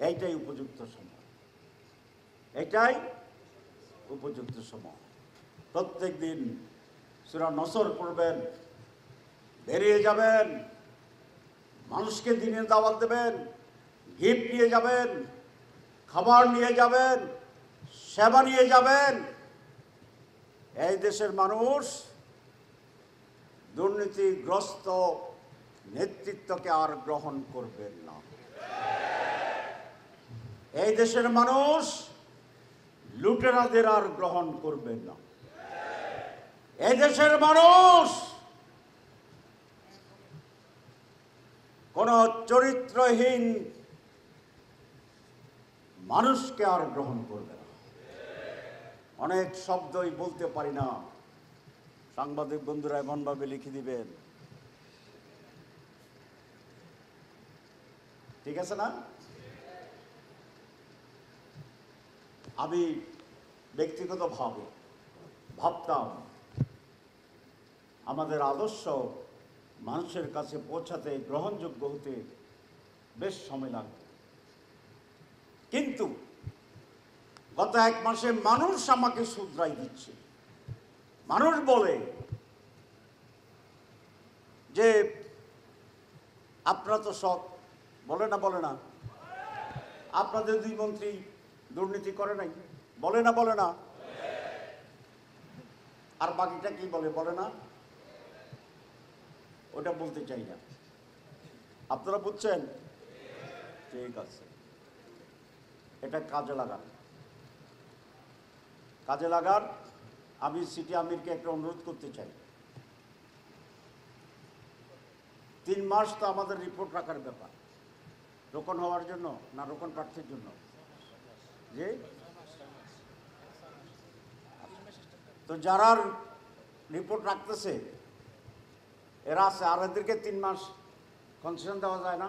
এইটাই উপযুক্ত সময়, এটাই উপযুক্ত সময়। প্রত্যেক দিন সূরা নসর পড়বেন, বেরিয়ে যাবেন, মানুষকে দিনের দাওয়াত দেবেন, গিফট নিয়ে যাবেন, খাবার নিয়ে যাবেন, সেবা নিয়ে যাবেন। এই দেশের মানুষ দুর্নীতিগ্রস্ত নেতৃত্বকে আর গ্রহণ করবেন না। এই দেশের মানুষ লুটেরাদের আর গ্রহণ করবেন না। এই দেশের মানুষ কোন চরিত্রহীন মানুষকে আর গ্রহণ করবে না। অনেক শব্দই বলতে পারি না, সাংবাদিক বন্ধুরা এমনভাবে লিখে দিবেন, ঠিক আছে না? আমি ব্যক্তিগতভাবে ভাবতাম আমাদের আদর্শ মানুষের কাছে পৌঁছাতে, গ্রহণযোগ্য হতে বেশ সময় লাগবে, কিন্তু গত 1 মাসে মানুষ আমাকে শুধরাই দিচ্ছে। মানুষ বলে যে আপনারা তো সৎ, বলে না আপনাদের 2 মন্ত্রী দুর্নীতি করে নাই, বলে না আর বাকিটা কি বলে না, ওটা বলতে চাই না। আপনারা বুঝছেন? ঠিক আছে, এটা কাজে লাগান। আমি সিটি আমিরকে একটা অনুরোধ করতে চাই, 3 মাস তো আমাদের রিপোর্ট রাখার ব্যাপার, রোকন হওয়ার জন্য না রোকন প্রার্থীর জন্য, যে তো যারা রিপোর্ট রাখতেছে এরা আছে, আর এদেরকে 3 মাস কনসেশন দেওয়া যায় না?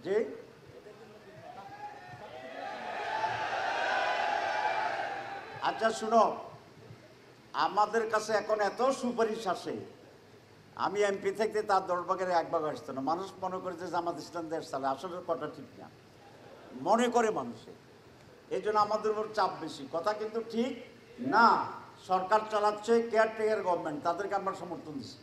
যে আচ্ছা শুনো, আমাদের কাছে এখন এত সুপারিশ আসে, আমি এমপি থেকে তার 10 ভাগের 1 ভাগ আসতো না। মানুষ মনে করে যে জামাত ইসলাম দেশ চালে, আসলে কথা ঠিক না, মনে করে মানুষে। এই জন্য আমাদের উপর চাপ বেশি, কথা কিন্তু ঠিক না। সরকার চালাচ্ছে কেয়ারটেকার গভর্নমেন্ট, তাদেরকে আমরা সমর্থন দিচ্ছি।